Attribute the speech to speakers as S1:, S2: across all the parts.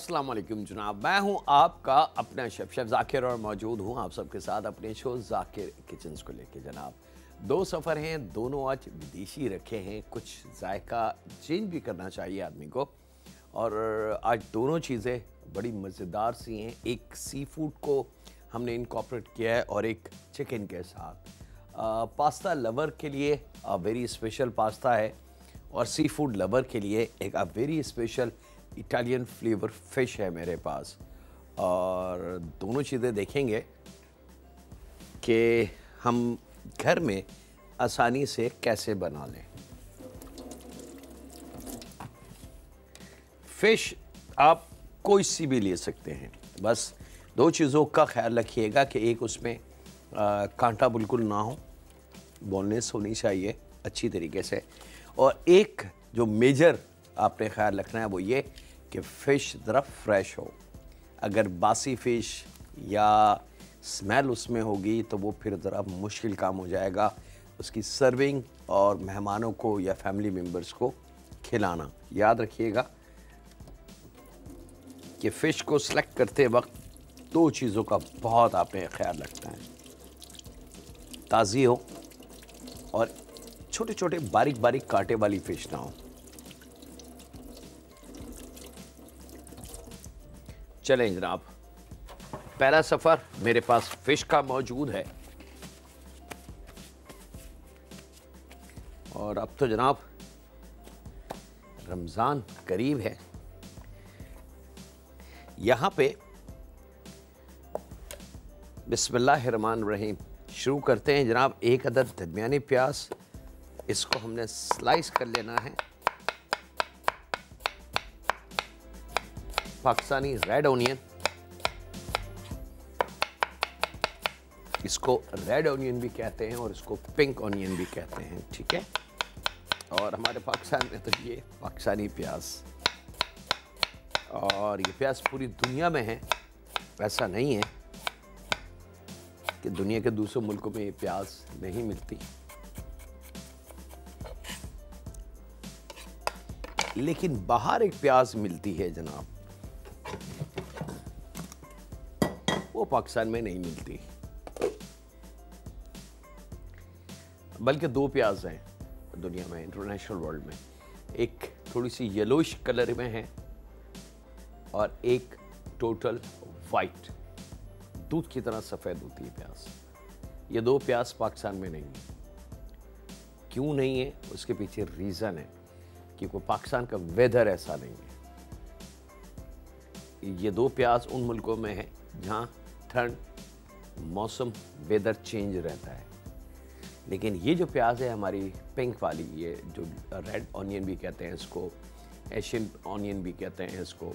S1: अस्सलाम वालेकुम जनाब, मैं हूं आपका अपना शेफ ज़ाकिर और मौजूद हूं आप सबके साथ अपने शो ज़ाकिर किचन्स को लेके। जनाब, दो सफ़र हैं, दोनों आज विदेशी रखे हैं। कुछ जायका चेंज भी करना चाहिए आदमी को, और आज दोनों चीज़ें बड़ी मज़ेदार सी हैं। एक सी फूड को हमने इनकॉर्पोरेट किया है और एक चिकन के साथ। पास्ता लवर के लिए वेरी स्पेशल पास्ता है, और सी फूड लवर के लिए एक very special Italian flavour fish है मेरे पास। और दोनों चीज़ें देखेंगे कि हम घर में आसानी से कैसे बना लें। फ़िश आप कोई सी भी ले सकते हैं, बस दो चीज़ों का ख्याल रखिएगा कि एक उसमें कांटा बिल्कुल ना हो, बोनलेस होनी चाहिए अच्छी तरीके से, और एक जो मेजर आपने ख्याल रखना है वो ये कि फ़िश ज़रा फ्रेश हो। अगर बासी फ़िश या स्मेल उसमें होगी तो वो फिर ज़रा मुश्किल काम हो जाएगा उसकी सर्विंग और मेहमानों को या फैमिली मेम्बर्स को खिलाना। याद रखिएगा कि फ़िश को सेलेक्ट करते वक्त दो चीज़ों का बहुत आपने ख्याल रखना है, ताज़ी हो और छोटे छोटे बारीक बारीक कांटे वाली फ़िश ना हो। चलें जनाब, पहला सफ़र मेरे पास फ़िश का मौजूद है। और अब तो जनाब रमज़ान करीब है। यहाँ पे बिस्मिल्लाहिर्रहमानिर्रहीम शुरू करते हैं जनाब। एक अदद दरमियानी प्याज, इसको हमने स्लाइस कर लेना है। पाकिस्तानी रेड ऑनियन, इसको रेड ऑनियन भी कहते हैं और इसको पिंक ऑनियन भी कहते हैं, ठीक है। और हमारे पाकिस्तान में तो ये पाकिस्तानी प्याज, और ये प्याज पूरी दुनिया में है, ऐसा नहीं है कि दुनिया के दूसरे मुल्कों में ये प्याज नहीं मिलती। लेकिन बाहर एक प्याज मिलती है जनाब, वो पाकिस्तान में नहीं मिलती। बल्कि दो प्याज हैं दुनिया में, इंटरनेशनल वर्ल्ड में। एक थोड़ी सी येलोइश कलर में है और एक टोटल वाइट, दूध की तरह सफ़ेद होती है प्याज। ये दो प्याज पाकिस्तान में नहीं है। क्यों नहीं है उसके पीछे रीज़न है, क्योंकि पाकिस्तान का वेदर ऐसा नहीं है। ये दो प्याज उन मुल्कों में है जहाँ ठंड, मौसम, वेदर चेंज रहता है। लेकिन ये जो प्याज है हमारी पिंक वाली, ये जो रेड ऑनियन भी कहते हैं इसको, एशियन ऑनियन भी कहते हैं इसको,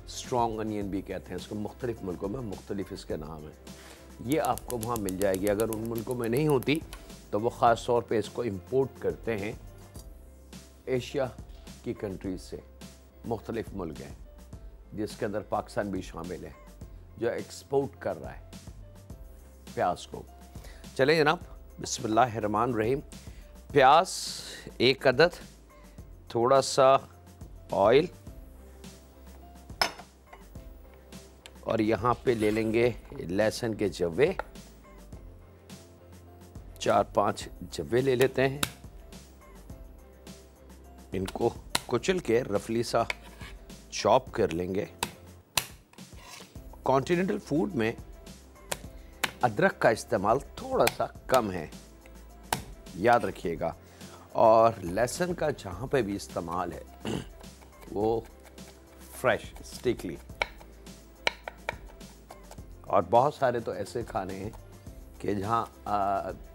S1: स्ट्रॉन्ग ऑनियन भी कहते हैं इसको, मुख्तलिफ मुल्कों में मुख्तलिफ इसके नाम हैं। ये आपको वहाँ मिल जाएगी। अगर उन मुल्कों में नहीं होती तो वो ख़ास तौर पे इसको इंपोर्ट करते हैं एशिया की कंट्रीज़ से। मुख्तलिफ मुल्क हैं जिसके अंदर पाकिस्तान भी शामिल है जो एक्सपोर्ट कर रहा है प्याज को। चलें जनाब, बिस्मिल्लाहिर्रहमानिर्रहीम। प्याज एक अदद, थोड़ा सा ऑयल, और यहाँ पे ले लेंगे लहसुन के जव्वे, 4-5 जव्वे ले लेते हैं। इनको कुचल के रफली सा चॉप कर लेंगे। कॉन्टिनेंटल फूड में अदरक का इस्तेमाल थोड़ा सा कम है, याद रखिएगा। और लहसुन का जहाँ पे भी इस्तेमाल है वो फ्रेश, स्टिकली। और बहुत सारे तो ऐसे खाने हैं कि जहाँ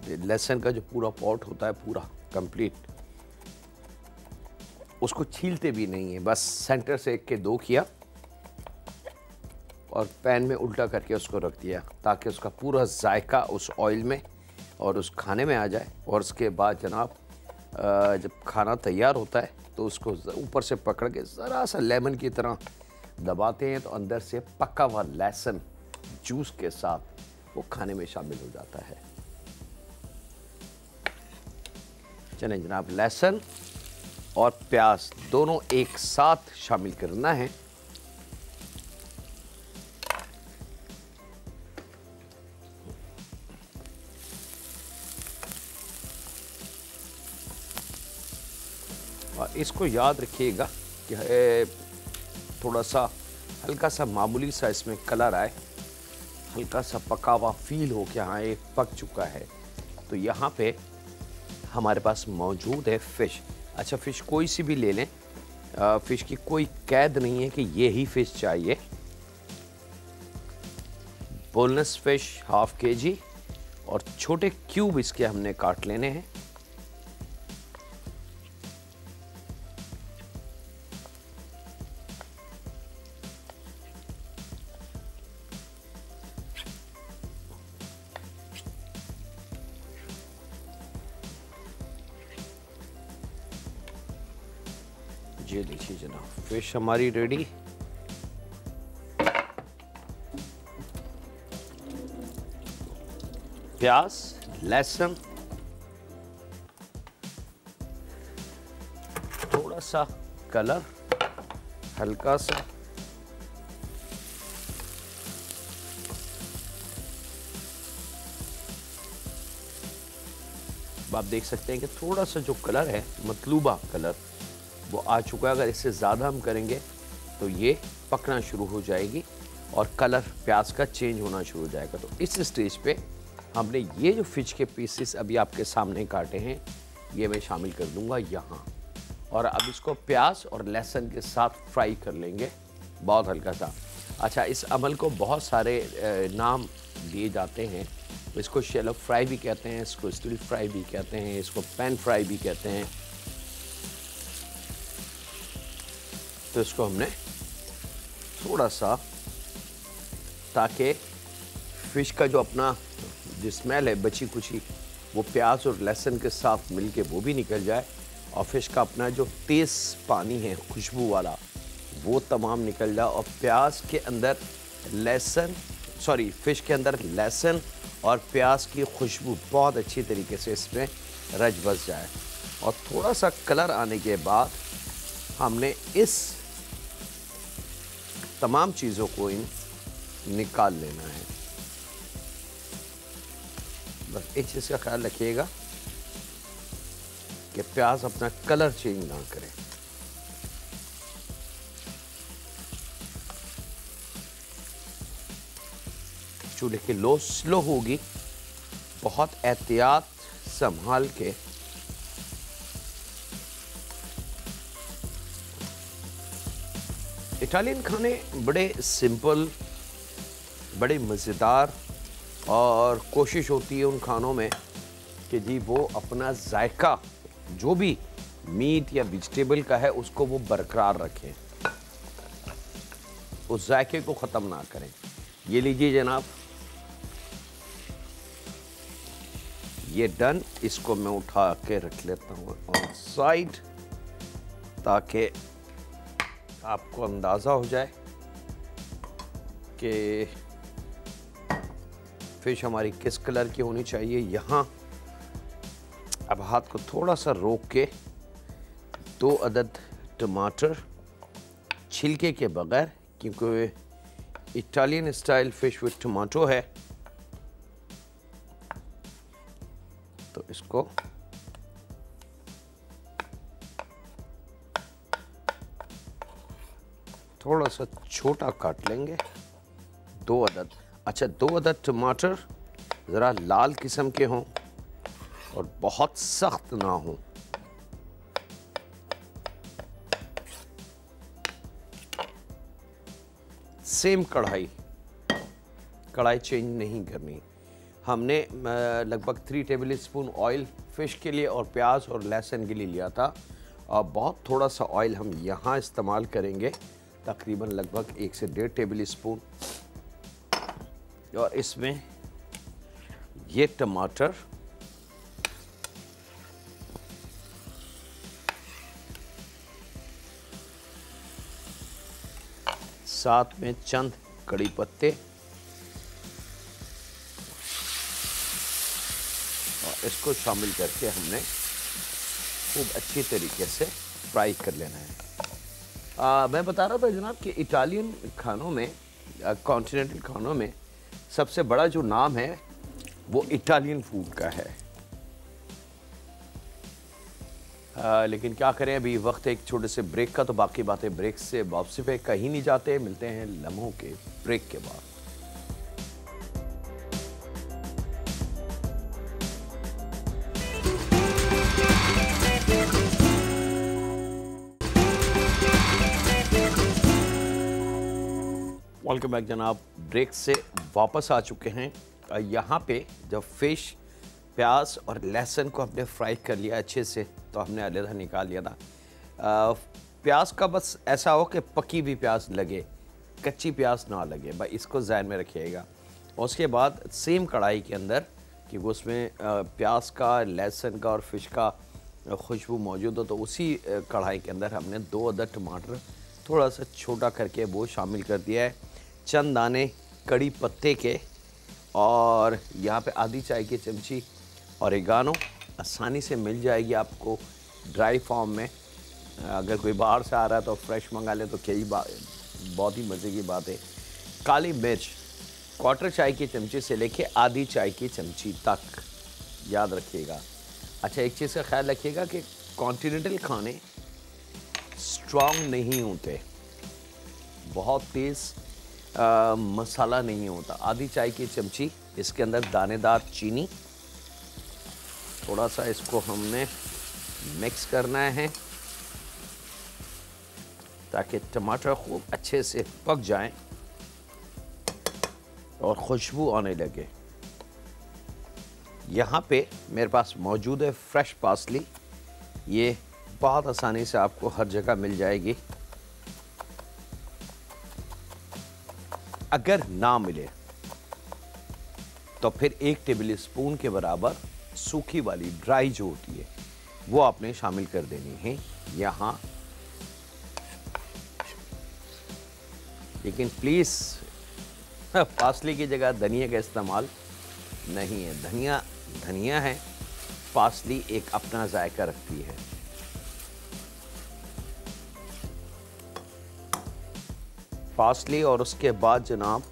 S1: लहसुन का जो पूरा पॉट होता है, पूरा कंप्लीट, उसको छीलते भी नहीं है, बस सेंटर से एक के दो किया और पैन में उल्टा करके उसको रख दिया ताकि उसका पूरा जायका उस ऑयल में और उस खाने में आ जाए। और उसके बाद जनाब जब खाना तैयार होता है तो उसको ऊपर से पकड़ के ज़रा सा लेमन की तरह दबाते हैं तो अंदर से पका हुआ लहसुन जूस के साथ वो खाने में शामिल हो जाता है। चलें जनाब, लहसुन और प्याज दोनों एक साथ शामिल करना है। इसको याद रखिएगा कि थोड़ा सा हल्का सा मामूली सा इसमें कलर आए, हल्का सा पका हुआ फील हो कि हाँ ये पक चुका है, तो यहाँ पे हमारे पास मौजूद है फ़िश। अच्छा, फ़िश कोई सी भी ले लें, फ़िश की कोई कैद नहीं है कि ये ही फ़िश चाहिए। बोनलेस फ़िश ½ kg और छोटे क्यूब इसके हमने काट लेने हैं। ये लीजिए जनाब, फिश हमारी रेडी। प्याज, लहसुन, थोड़ा सा कलर, हल्का सा आप देख सकते हैं कि थोड़ा सा जो कलर है, मतलूबा कलर, वो आ चुका है। अगर इससे ज़्यादा हम करेंगे तो ये पकना शुरू हो जाएगी और कलर प्याज का चेंज होना शुरू हो जाएगा। तो इस स्टेज पे हमने ये जो फिश के पीसेस अभी आपके सामने काटे हैं, ये मैं शामिल कर दूंगा यहाँ, और अब इसको प्याज और लहसुन के साथ फ्राई कर लेंगे बहुत हल्का सा। अच्छा, इस अमल को बहुत सारे नाम दिए जाते हैं। इसको शैलो फ्राई भी कहते हैं, इसको स्टिल फ्राई भी कहते हैं, इसको पैन फ्राई भी कहते हैं। तो इसको हमने थोड़ा सा, ताकि फ़िश का जो अपना जो स्मेल है बची कुची, वो प्याज और लहसुन के साथ मिलके वो भी निकल जाए, और फ़िश का अपना जो तेज़ पानी है खुशबू वाला, वो तमाम निकल जाए, और प्याज के अंदर फ़िश के अंदर लहसुन और प्याज की खुशबू बहुत अच्छी तरीके से इसमें रच बस जाए। और थोड़ा सा कलर आने के बाद हमने इस तमाम चीज़ों को निकाल लेना है। बस एक चीज़ का ख्याल रखिएगा कि प्याज अपना कलर चेंज ना करे। चूल्हे की लो स्लो होगी, बहुत एहतियात संभाल के। इटालियन खाने बड़े सिंपल, बड़े मज़ेदार, और कोशिश होती है उन खानों में कि जी वो अपना जायका जो भी मीट या वेजिटेबल का है उसको वो बरकरार रखें, उस जायके को ख़त्म ना करें। ये लीजिए जनाब, ये डन। इसको मैं उठा के रख लेता हूँ ऑन साइड, ताकि आपको अंदाज़ा हो जाए कि फ़िश हमारी किस कलर की होनी चाहिए। यहाँ अब हाथ को थोड़ा सा रोक के 2 अदद टमाटर छिलके के बगैर, क्योंकि Italian style fish with tomato है, तो इसको थोड़ा सा छोटा काट लेंगे। 2 अदद, अच्छा 2 अदद टमाटर ज़रा लाल किस्म के हों और बहुत सख्त ना हों। सेम कढ़ाई चेंज नहीं करनी। हमने लगभग 3 टेबल स्पून ऑयल फ़िश के लिए और प्याज और लहसुन के लिए लिया था, और बहुत थोड़ा सा ऑयल हम यहाँ इस्तेमाल करेंगे, तकरीबन लगभग 1 से 1.5 टेबल स्पून। और इसमें ये टमाटर, साथ में चंद कड़ी पत्ते, और इसको शामिल करके हमने खूब अच्छी तरीके से फ्राई कर लेना है। मैं बता रहा था जनाब कि इटालियन खानों में, कॉन्टिनेंटल खानों में सबसे बड़ा जो नाम है वो इटालियन फूड का है। लेकिन क्या करें, अभी वक्त है एक छोटे से ब्रेक का, तो बाकी बातें ब्रेक से वापसी पे कहीं नहीं जाते। मिलते हैं लम्हों के ब्रेक के बाद। वेलकम बैक जनाब। ब्रेक से वापस आ चुके हैं। यहाँ पे जब फिश, प्याज और लहसुन को हमने फ्राई कर लिया अच्छे से, तो हमने अलग निकाल लिया था। प्याज का बस ऐसा हो कि पकी हुई प्याज लगे, कच्ची प्याज ना लगे, भाई इसको ज़हन में रखिएगा। उसके बाद सेम कढ़ाई के अंदर कि वो उसमें प्याज का, लहसुन का और फिश का खुशबू मौजूद हो, तो उसी कढ़ाई के अंदर हमने 2 अदद टमाटर थोड़ा सा छोटा करके वो शामिल कर दिया है, चंद दाने कड़ी पत्ते के, और यहाँ पे आधी चाय की चमची ओरिगानो आसानी से मिल जाएगी आपको ड्राई फॉर्म में। अगर कोई बाहर से आ रहा है तो फ्रेश मंगा ले तो बहुत ही मज़े की बात है। काली मिर्च 1/4 चाय की चमची से लेके आधी चाय की चमची तक, याद रखिएगा। अच्छा, एक चीज़ का ख्याल रखिएगा कि कॉन्टिनेंटल खाने स्ट्रॉन्ग नहीं होते, बहुत तेज़ मसाला नहीं होता। आधी चाय की चमची इसके अंदर दानेदार चीनी, थोड़ा सा इसको हमने मिक्स करना है ताकि टमाटर खूब अच्छे से पक जाएं और खुशबू आने लगे। यहाँ पे मेरे पास मौजूद है फ्रेश पार्सली, ये बहुत आसानी से आपको हर जगह मिल जाएगी। अगर ना मिले तो फिर 1 टेबल स्पून के बराबर सूखी वाली ड्राई जो होती है वो आपने शामिल कर देनी है यहाँ। लेकिन प्लीज़ पार्सली की जगह धनिया का इस्तेमाल नहीं है। धनिया धनिया है, पार्सली एक अपना जायका रखती है। पार्सली और उसके बाद जनाब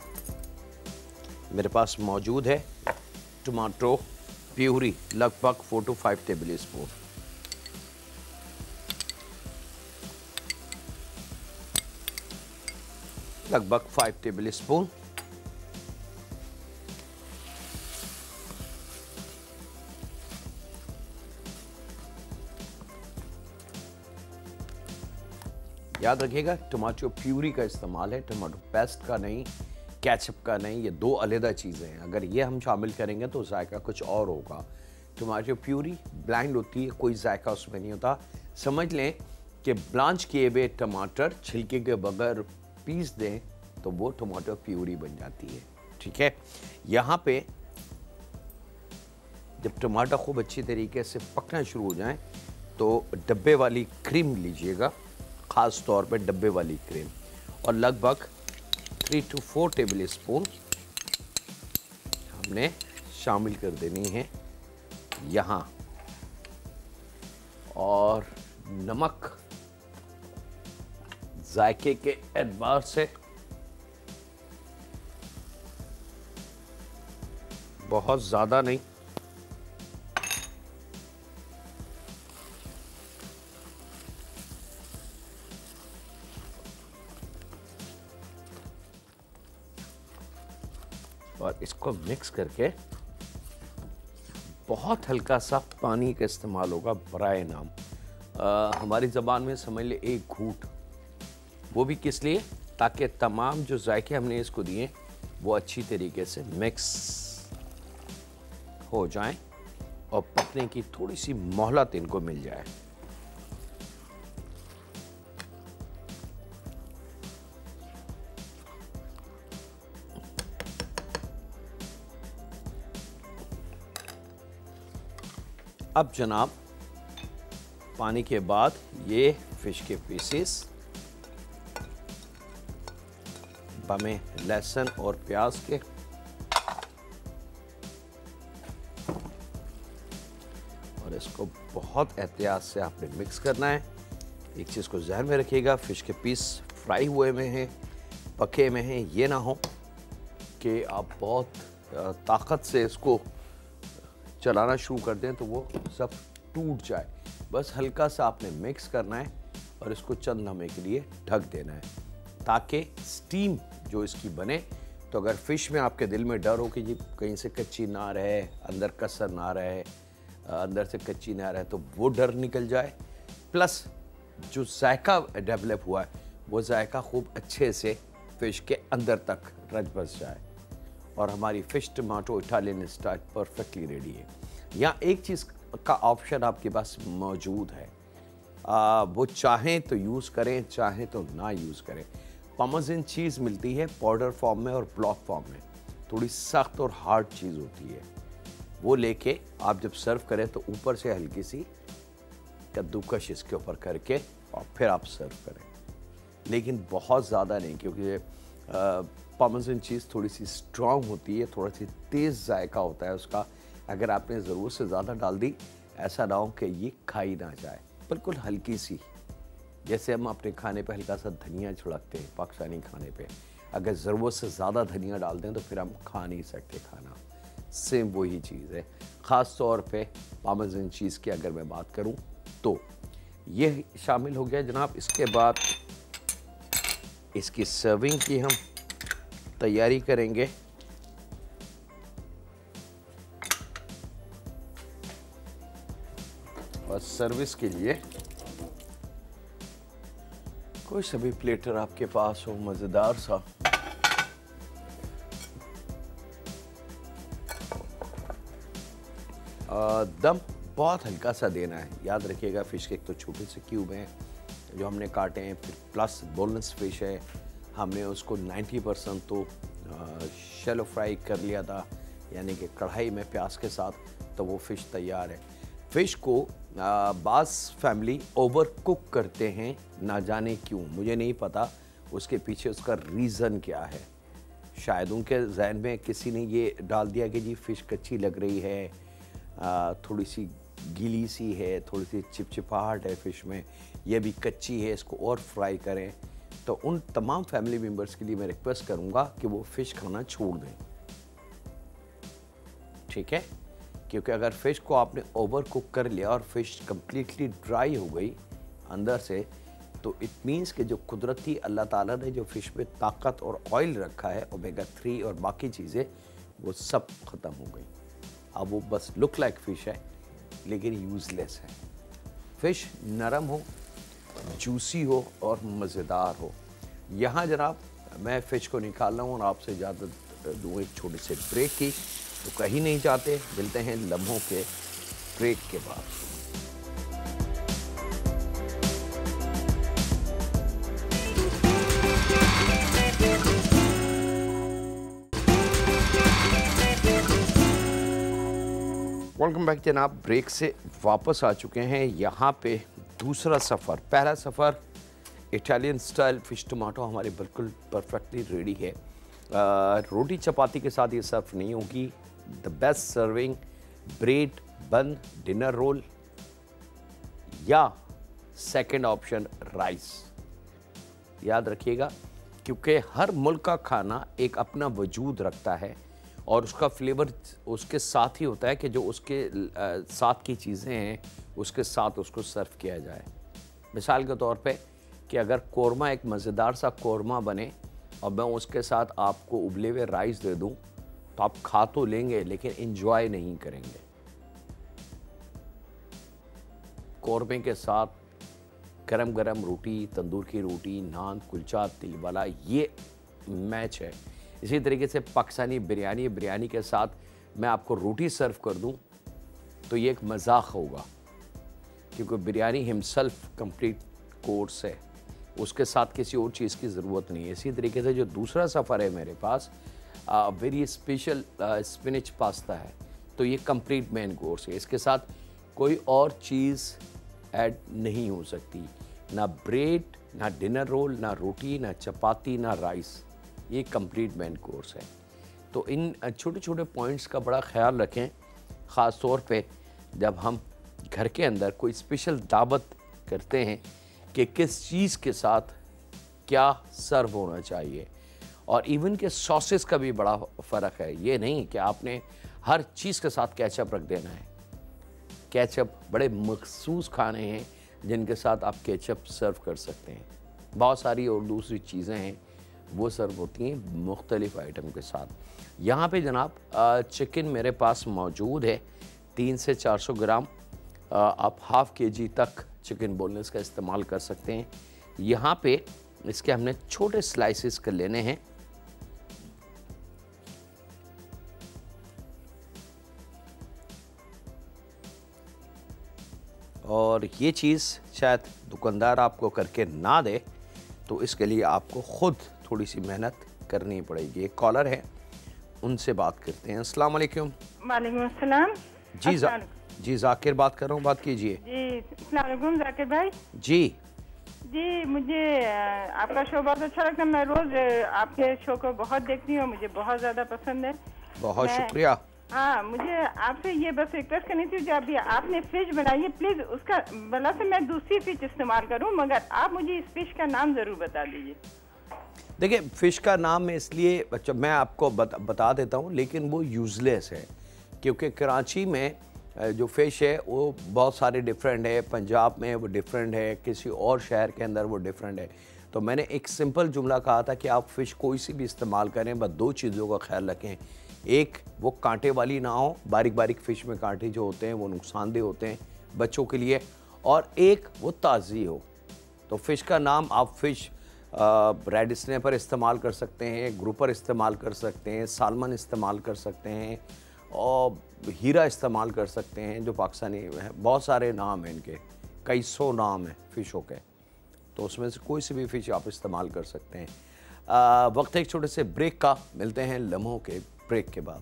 S1: मेरे पास मौजूद है टमाटो प्यूरी, लगभग 4 to 5 टेबल स्पून। लगभग 5 टेबल स्पून। याद रखिएगा टमाटो प्यूरी का इस्तेमाल है, टमाटो पेस्ट का नहीं, केचप का नहीं। ये 2 अलग चीज़ें हैं। अगर ये हम शामिल करेंगे तो जायका कुछ और होगा। टमाटो प्यूरी ब्लाइंड होती है, कोई जायका उसमें नहीं होता। समझ लें कि ब्लांच किए हुए टमाटर छिलके के बगैर पीस दें तो वो टमाटो प्यूरी बन जाती है। ठीक है, यहाँ पे जब टमाटर खूब अच्छी तरीके से पकना शुरू हो जाए तो डब्बे वाली क्रीम लीजिएगा, ख़ास तौर पे डब्बे वाली क्रीम, और लगभग 3 to 4 टेबल स्पून हमने शामिल कर देनी है यहाँ। और नमक जायके के एतबार से बहुत ज़्यादा नहीं, और इसको मिक्स करके बहुत हल्का सा पानी का इस्तेमाल होगा बराए नाम। हमारी ज़बान में समझ ले 1 घूंट, वो भी किस लिए, ताकि तमाम जो जायके हमने इसको दिए वो अच्छी तरीके से मिक्स हो जाएं और पकने की थोड़ी सी मोहलत इनको मिल जाए। अब जनाब पानी के बाद ये फिश के पीसेस हमें लहसुन और प्याज के और इसको बहुत एहतियात से आपने मिक्स करना है। एक चीज़ को ज़हन में रखिएगा, फिश के पीस फ्राई हुए में हैं, पके में हैं, ये ना हो कि आप बहुत ताकत से इसको चलाना शुरू कर दें तो वो सब टूट जाए। बस हल्का सा आपने मिक्स करना है और इसको चंद लम्हे के लिए ढक देना है ताकि स्टीम जो इसकी बने। तो अगर फ़िश में आपके दिल में डर हो कि जी कहीं से कच्ची ना रहे, अंदर कसर ना रहे, अंदर से कच्ची ना रहे, तो वो डर निकल जाए। प्लस जो जायका डेवलप हुआ है वो जायका खूब अच्छे से फ़िश के अंदर तक रच बस जाए और हमारी fish tomato Italian style perfectly ready है। यहाँ एक चीज़ का ऑप्शन आपके पास मौजूद है, वो चाहें तो यूज़ करें, चाहें तो ना यूज़ करें। पार्मेसन चीज़ मिलती है पाउडर फॉर्म में और ब्लॉक फॉर्म में, थोड़ी सख्त और हार्ड चीज़ होती है। वो लेके आप जब सर्व करें तो ऊपर से हल्की सी कद्दूकश इसके ऊपर करके और फिर आप सर्व करें, लेकिन बहुत ज़्यादा नहीं, क्योंकि पार्मेसन चीज़ थोड़ी सी स्ट्रॉन्ग होती है, थोड़ा सी तेज़ जायका होता है उसका। अगर आपने ज़रूरत से ज़्यादा डाल दी, ऐसा ना हो कि ये खाई ना जाए, बिल्कुल हल्की सी, जैसे हम अपने खाने पे हल्का सा धनिया छिड़कते हैं पाकिस्तानी खाने पे, अगर ज़रूरत से ज़्यादा धनिया डाल दें तो फिर हम खा नहीं सकते खाना। सेम वही चीज़ है, ख़ास तौर पे पार्मेसन चीज़ की अगर मैं बात करूं तो ये शामिल हो गया जनाब। इसके बाद इसकी सर्विंग की हम तैयारी करेंगे। और सर्विस के लिए कोई सा भी प्लेटर आपके पास हो मज़ेदार सा, दम बहुत हल्का सा देना है। याद रखिएगा फ़िश के एक तो छोटे से क्यूब हैं जो हमने काटे हैं, फिर प्लस बोनलेस फ़िश है, हमने उसको 90% तो शैलो फ्राई कर लिया था, यानी कि कढ़ाई में प्याज के साथ, तो वो फ़िश तैयार है। फ़िश को बास फैमिली ओवर कुक करते हैं, ना जाने क्यों, मुझे नहीं पता उसके पीछे उसका रीज़न क्या है। शायद उनके जहन में किसी ने ये डाल दिया कि जी फ़िश कच्ची लग रही है, थोड़ी सी गीली सी है, थोड़ी सी चिपचिपाहट है फ़िश में, ये भी कच्ची है, इसको और फ्राई करें। तो उन तमाम फैमिली मेम्बर्स के लिए मैं रिक्वेस्ट करूँगा कि वो फ़िश खाना छोड़ दें, ठीक है? क्योंकि अगर फ़िश को आपने ओवर कुक कर लिया और फ़िश कम्प्लीटली ड्राई हो गई अंदर से, तो इट मीन्स कि जो कुदरती अल्लाह ताला ने जो फ़िश में ताकत और ऑयल रखा है, ओमेगा 3 और बाकी चीज़ें, वो सब ख़त्म हो गई। अब वो बस लुक लाइक फ़िश है लेकिन यूज़लेस है। फ़िश नरम हो, जूसी हो और मज़ेदार हो। यहाँ जनाब मैं फ़िश को निकाल रहा हूँ और आपसे इजाज़त दूँ एक छोटे से ब्रेक की। तो कहीं नहीं जाते, मिलते हैं लम्हों के ब्रेक के बाद। वेलकम बैक जनाब, ब्रेक से वापस आ चुके हैं। यहाँ पे दूसरा सफ़र, पहला सफ़र इटालियन स्टाइल फ़िश टमाटो हमारे बिल्कुल परफेक्टली रेडी है। रोटी चपाती के साथ ये सर्व नहीं होगी। द बेस्ट सर्विंग ब्रेड बन, डिनर रोल या सेकंड ऑप्शन राइस। याद रखिएगा, क्योंकि हर मुल्क का खाना एक अपना वजूद रखता है और उसका फ्लेवर उसके साथ ही होता है कि जो उसके साथ की चीज़ें हैं उसके साथ उसको सर्व किया जाए। मिसाल के तौर पे कि अगर कोरमा एक मज़ेदार सा कोरमा बने और मैं उसके साथ आपको उबले हुए राइस दे दूं, तो आप खा तो लेंगे लेकिन एंजॉय नहीं करेंगे। कोरमे के साथ गरम गरम रोटी, तंदूर की रोटी, नान, कुलचा, तिल वाला, ये मैच है। इसी तरीके से पाकिस्तानी बिरयानी के साथ मैं आपको रोटी सर्व कर दूं तो ये एक मजाक होगा, क्योंकि बिरयानी हिमसेल्फ कंप्लीट कोर्स है, उसके साथ किसी और चीज़ की ज़रूरत नहीं है। इसी तरीके से जो दूसरा सफ़र है मेरे पास, वेरी स्पेशल स्पिनच पास्ता है, तो ये कंप्लीट मेन कोर्स है। इसके साथ कोई और चीज़ ऐड नहीं हो सकती, ना ब्रेड, ना डिनर रोल, ना रोटी, ना चपाती, ना राइस। ये कंप्लीट मेन कोर्स है। तो इन छोटे छोटे पॉइंट्स का बड़ा ख्याल रखें, ख़ास तौर पे जब हम घर के अंदर कोई स्पेशल दावत करते हैं कि किस चीज़ के साथ क्या सर्व होना चाहिए। और इवन के सॉसेस का भी बड़ा फ़र्क है। ये नहीं कि आपने हर चीज़ के साथ केचप रख देना है। केचप बड़े मखसूस खाने हैं जिनके साथ आप केचप सर्व कर सकते हैं। बहुत सारी और दूसरी चीज़ें हैं वो सर्व होती हैं मुख्तलिफ़ आइटम के साथ। यहाँ पे जनाब चिकन मेरे पास मौजूद है 300 से 400 ग्राम। आप हाफ़ केजी तक चिकन बोनलेस का इस्तेमाल कर सकते हैं। यहाँ पे इसके हमने छोटे स्लाइसेस कर लेने हैं। और ये चीज़ शायद दुकानदार आपको करके ना दे, तो इसके लिए आपको ख़ुद थोड़ी सी मेहनत करनी पड़ेगी। एक कॉलर है, उनसे बात करते हैं। अस्सलाम वालेकुम।
S2: वालेकुम अस्सलाम।
S1: जी जाकिर बात कर रहा हूँ, बात कीजिए।
S2: जी अस्सलाम वालेकुम जाकिर भाई। जी मुझे आपका शो बहुत अच्छा लगता है। मैं रोज़ आपके शो को बहुत देखती हूँ, मुझे बहुत ज़्यादा पसंद है।
S1: बहुत शुक्रिया।
S2: हाँ, मुझे आपसे ये बस रिक्वेस्ट करनी थी, जो अभी आपने फिश बनाई है प्लीज़ उसका भला से मैं दूसरी फिश इस्तेमाल करूँ, मगर आप मुझे इस फिश का नाम ज़रूर बता दीजिए।
S1: देखिए, फ़िश का नाम मैं इसलिए मैं आपको बता देता हूँ, लेकिन वो यूज़लेस है क्योंकि कराची में जो फ़िश है वो बहुत सारे डिफरेंट है, पंजाब में वो डिफरेंट है, किसी और शहर के अंदर वो डिफरेंट है। तो मैंने एक सिंपल जुमला कहा था कि आप फ़िश कोई सी भी इस्तेमाल करें, बस 2 चीज़ों का ख्याल रखें। एक, वो कांटे वाली ना हो, बारीक बारीक फ़िश में कांटे जो होते हैं वो नुकसानदेह होते हैं बच्चों के लिए, और एक वो ताज़ी हो। तो फ़िश का नाम आप फ़िश रेड स्नैपर इस्तेमाल कर सकते हैं, ग्रुपर इस्तेमाल कर सकते हैं, सालमन इस्तेमाल कर सकते हैं, और हीरा इस्तेमाल कर सकते हैं जो पाकिस्तानी है। बहुत सारे नाम हैं इनके, कई 100 नाम हैं फ़िशों के, तो उसमें से कोई सी भी फ़िश आप इस्तेमाल कर सकते हैं। वक्त एक छोटे से ब्रेक का, मिलते हैं लम्हों के ब्रेक के बाद।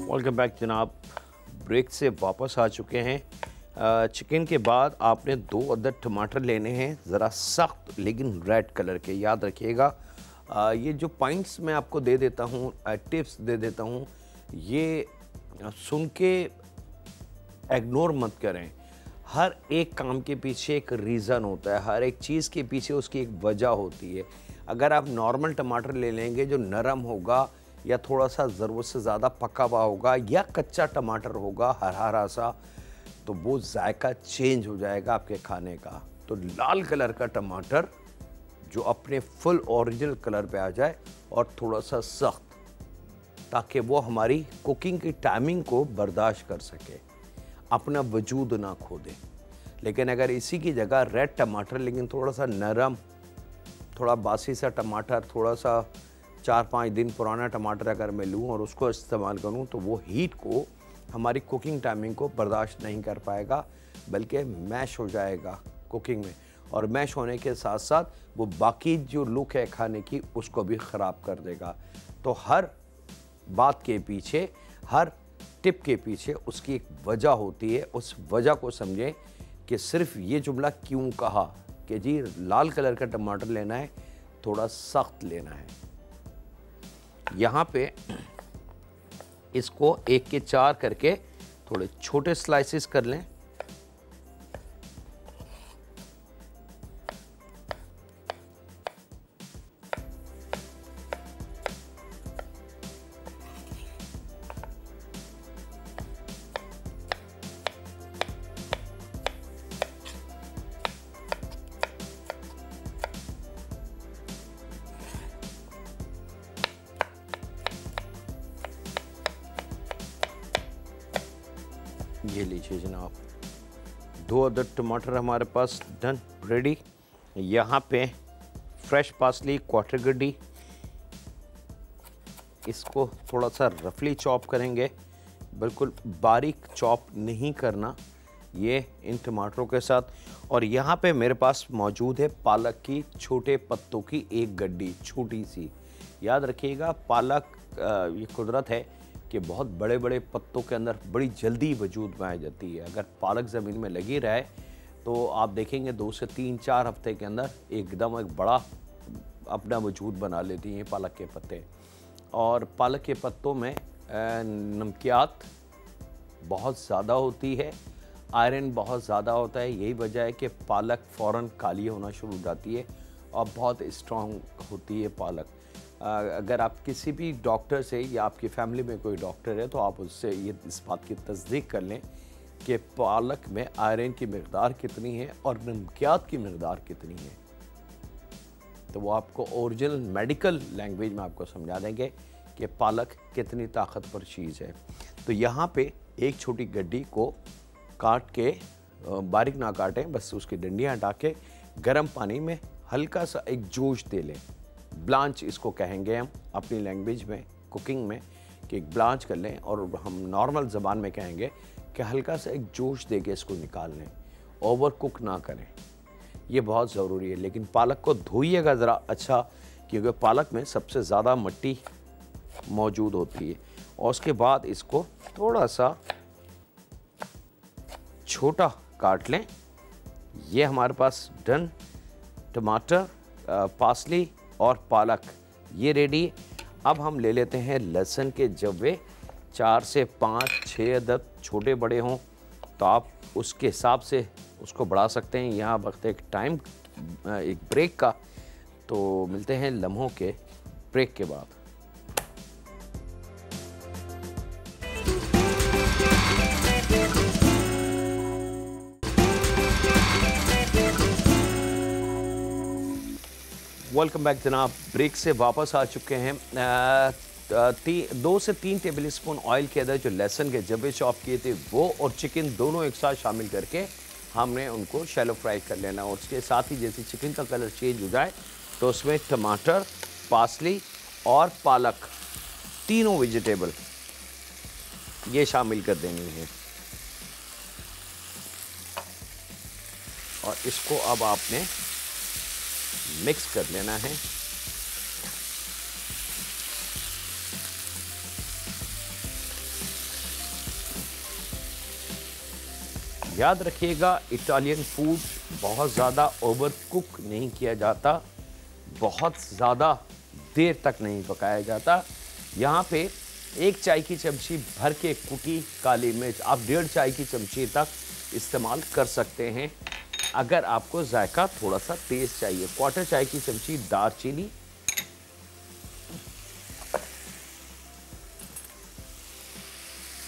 S1: वेलकम बैक जनाब। ब्रेक से वापस आ चुके हैं। चिकन के बाद आपने 2 अदद टमाटर लेने हैं, ज़रा सख्त लेकिन रेड कलर के, याद रखिएगा। ये जो पॉइंट्स मैं आपको दे देता हूँ, टिप्स दे देता हूँ, ये सुन के इग्नोर मत करें। हर एक काम के पीछे एक रीज़न होता है, हर एक चीज़ के पीछे उसकी एक वजह होती है। अगर आप नॉर्मल टमाटर ले लेंगे जो नरम होगा, या थोड़ा सा ज़रूरत से ज़्यादा पका हुआ होगा, या कच्चा टमाटर होगा हरा सा, तो वो जायका चेंज हो जाएगा आपके खाने का। तो लाल कलर का टमाटर जो अपने फुल ओरिजिनल कलर पे आ जाए, और थोड़ा सा सख्त, ताकि वो हमारी कुकिंग की टाइमिंग को बर्दाश्त कर सके, अपना वजूद ना खो दे। लेकिन अगर इसी की जगह रेड टमाटर, लेकिन थोड़ा सा नरम, थोड़ा बासी सा टमाटर, थोड़ा सा 4-5 दिन पुराना टमाटर अगर मैं लूँ और उसको इस्तेमाल करूँ, तो वो हीट को, हमारी कुकिंग टाइमिंग को बर्दाश्त नहीं कर पाएगा, बल्कि मैश हो जाएगा कुकिंग में, और मैश होने के साथ साथ वो बाकी जो लुक है खाने की उसको भी ख़राब कर देगा। तो हर बात के पीछे, हर टिप के पीछे उसकी एक वजह होती है। उस वजह को समझें कि सिर्फ ये जुमला क्यों कहा कि जी लाल कलर का टमाटर लेना है, थोड़ा सख्त लेना है। यहाँ पे इसको 1 के 4 करके थोड़े छोटे स्लाइसेस कर लें। ये लीजिए जनाब, 2 अदद टमाटर हमारे पास डन रेडी। यहाँ पे फ्रेश पार्सली, क्वार्टर गड्डी, इसको थोड़ा सा रफली चॉप करेंगे, बिल्कुल बारीक चॉप नहीं करना ये इन टमाटरों के साथ। और यहाँ पे मेरे पास मौजूद है पालक की छोटे पत्तों की 1 गड्डी, छोटी सी। याद रखिएगा, पालक ये कुदरत है कि बहुत बड़े बड़े पत्तों के अंदर बड़ी जल्दी वजूद में आ जाती है। अगर पालक ज़मीन में लगी रहे तो आप देखेंगे 2 से 3-4 हफ्ते के अंदर एकदम एक बड़ा अपना वजूद बना लेती हैं पालक के पत्ते। और पालक के पत्तों में नमकियात बहुत ज़्यादा होती है, आयरन बहुत ज़्यादा होता है। यही वजह है कि पालक फ़ौरन काली होना शुरू हो जाती है और बहुत स्ट्रॉन्ग होती है पालक। अगर आप किसी भी डॉक्टर से या आपकी फैमिली में कोई डॉक्टर है तो आप उससे ये इस बात की तस्दीक कर लें कि पालक में आयरन की मकदार कितनी है और नमकियात की मकदार कितनी है, तो वो आपको ओरिजिनल मेडिकल लैंग्वेज में आपको समझा देंगे कि पालक कितनी ताकतवर चीज़ है। तो यहाँ पे एक छोटी गड्डी को काट के, बारीक ना काटें, बस उसकी डंडियाँ हटा के गर्म पानी में हल्का सा एक जोश दे लें। ब्लांच इसको कहेंगे हम अपनी लैंग्वेज में, कुकिंग में, कि एक ब्लांच कर लें, और हम नॉर्मल ज़बान में कहेंगे कि हल्का सा एक जोश दे के इसको निकाल लें। ओवर कुक ना करें, ये बहुत ज़रूरी है। लेकिन पालक को धोइएगा ज़रा अच्छा, क्योंकि पालक में सबसे ज़्यादा मिट्टी मौजूद होती है। और उसके बाद इसको थोड़ा सा छोटा काट लें। ये हमारे पास डन, टमाटर, पासली और पालक ये रेडी। अब हम ले लेते हैं लहसुन के जव्वे, 4 से 5-6 अदद, छोटे बड़े हों तो आप उसके हिसाब से उसको बढ़ा सकते हैं। यहाँ वक्त एक ब्रेक का, तो मिलते हैं लम्हों के ब्रेक के बाद। वेलकम बैक जनाब। ब्रेक से वापस आ चुके हैं। 2 से 3 टेबल स्पून ऑयल के अंदर जो लहसुन के जब्बे चॉप किए थे वो और चिकन दोनों एक साथ शामिल करके हमने उनको शैलो फ्राई कर लेना। और उसके साथ ही जैसे चिकन का कलर चेंज हो जाए तो उसमें टमाटर, पासली और पालक, तीनों वेजिटेबल ये शामिल कर देनी है। और इसको अब आपने मिक्स कर लेना है। याद रखिएगा, इटालियन फूड बहुत ज़्यादा ओवर कुक नहीं किया जाता, बहुत ज़्यादा देर तक नहीं पकाया जाता। यहाँ पे 1 चाय की चमची भर के कुटी काली मिर्च आप 1.5 चाय की चमची तक इस्तेमाल कर सकते हैं। अगर आपको जायका थोड़ा सा तेज चाहिए, 1/4 चाय की चमची दालचीनी,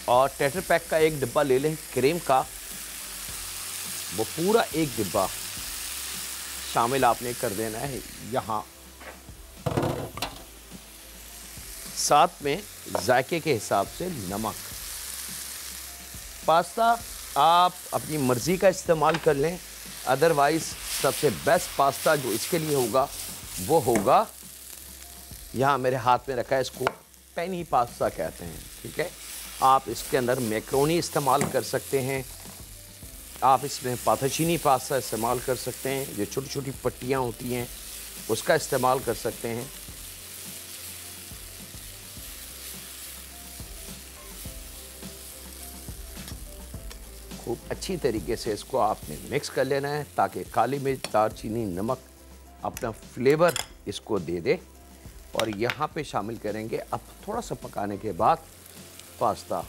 S1: और टेट्रा पैक का 1 डिब्बा ले लें क्रीम का, वो पूरा 1 डिब्बा शामिल आपने कर देना है यहाँ। साथ में जायके के हिसाब से नमक। पास्ता आप अपनी मर्ज़ी का इस्तेमाल कर लें, अदरवाइज़ सबसे बेस्ट पास्ता जो इसके लिए होगा वो होगा, यहाँ मेरे हाथ में रखा है, इसको पेनी पास्ता कहते हैं। ठीक है, आप इसके अंदर मैक्रोनी इस्तेमाल कर सकते हैं, आप इसमें पाथाचीनी पास्ता इस्तेमाल कर सकते हैं, जो छोटी छोटी पट्टियाँ होती हैं उसका इस्तेमाल कर सकते हैं। खूब अच्छी तरीके से इसको आपने मिक्स कर लेना है ताकि काली मिर्च, दालचीनी, नमक अपना फ्लेवर इसको दे दे। और यहाँ पे शामिल करेंगे अब थोड़ा सा पकाने के बाद पास्ता।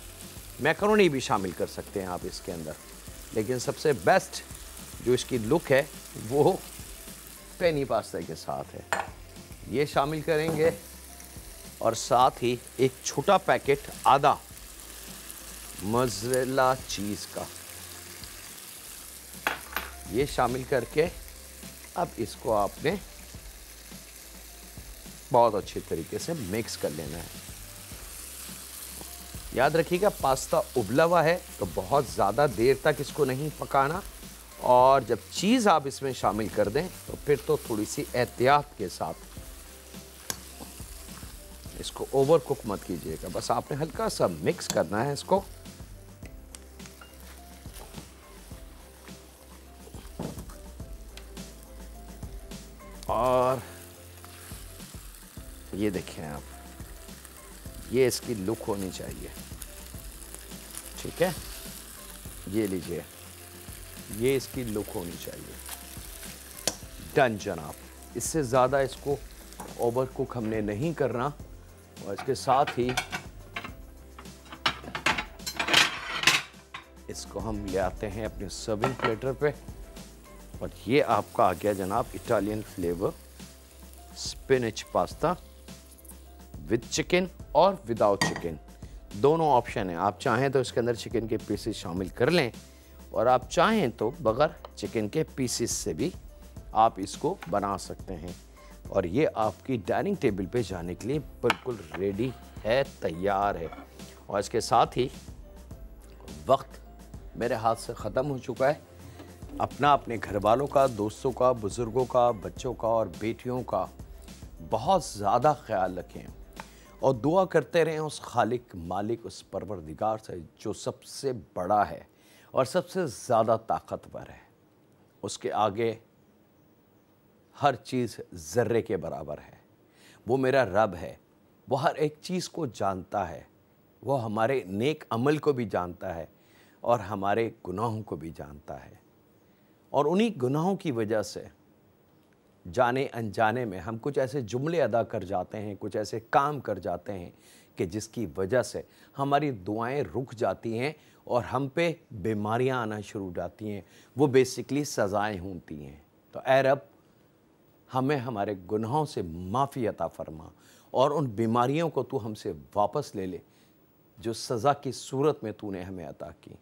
S1: मैकरोनी भी शामिल कर सकते हैं आप इसके अंदर, लेकिन सबसे बेस्ट जो इसकी लुक है वो पेनी पास्ता के साथ है। ये शामिल करेंगे और साथ ही एक छोटा पैकेट आधा मोज़रेला चीज़ का ये शामिल करके अब इसको आपने बहुत अच्छे तरीके से मिक्स कर लेना है। याद रखिएगा, पास्ता उबला हुआ है तो बहुत ज़्यादा देर तक इसको नहीं पकाना, और जब चीज़ आप इसमें शामिल कर दें तो फिर तो थोड़ी सी एहतियात के साथ इसको ओवर कुक मत कीजिएगा। बस आपने हल्का सा मिक्स करना है इसको। और ये देखें आप, ये इसकी लुक होनी चाहिए। ठीक है, ये लीजिए, ये इसकी लुक होनी चाहिए। डन जनाब, इससे ज़्यादा इसको ओवर कुक हमने नहीं करना। और इसके साथ ही इसको हम ले आते हैं अपने सर्विंग प्लेटर पे और ये आपका आ गया जनाब Italian flavour spinach pasta with chicken और विदाउट चिकन, दोनों ऑप्शन है। आप चाहें तो इसके अंदर चिकन के पीसेस शामिल कर लें और आप चाहें तो बगैर चिकन के पीसेस से भी आप इसको बना सकते हैं। और ये आपकी डाइनिंग टेबल पे जाने के लिए बिल्कुल रेडी है, तैयार है। और इसके साथ ही वक्त मेरे हाथ से ख़त्म हो चुका है। अपने घर वालों का, दोस्तों का, बुज़ुर्गों का, बच्चों का और बेटियों का बहुत ज़्यादा ख्याल रखें और दुआ करते रहें उस खालिक मालिक, उस परवरदिगार से जो सबसे बड़ा है और सबसे ज़्यादा ताकतवर है। उसके आगे हर चीज़ ज़र्रे के बराबर है। वो मेरा रब है, वो हर एक चीज़ को जानता है, वो हमारे नेक अमल को भी जानता है और हमारे गुनाहों को भी जानता है। और उन्हीं गुनाहों की वजह से जाने अनजाने में हम कुछ ऐसे जुमले अदा कर जाते हैं, कुछ ऐसे काम कर जाते हैं कि जिसकी वजह से हमारी दुआएं रुक जाती हैं और हम पे बीमारियां आना शुरू हो जाती हैं। वो बेसिकली सज़ाएं होती हैं। तो ऐ रब, हमें हमारे गुनाहों से माफ़ी अता फरमा और उन बीमारियों को तू हमसे वापस ले ले जो सज़ा की सूरत में तूने हमें अता की।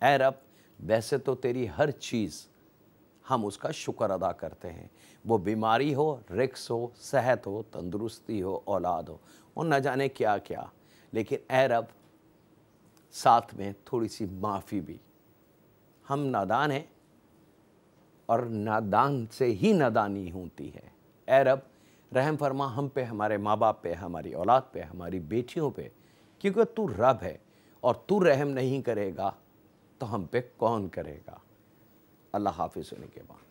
S1: ऐ रब, वैसे तो तेरी हर चीज़ हम उसका शुक्र अदा करते हैं, वो बीमारी हो, रिक्स हो, सेहत हो, तंदुरुस्ती हो, औलाद हो और न जाने क्या क्या, लेकिन ऐ रब साथ में थोड़ी सी माफ़ी भी। हम नादान हैं और नादान से ही नादानी होती है। ऐ रब, रहम फरमा हम पे, हमारे माँ बाप पे, हमारी औलाद पे, हमारी बेटियों पे, क्योंकि तू रब है और तू रहम नहीं करेगा तो हम पे कौन करेगा। अल्लाह हाफिज़ होने के बाद।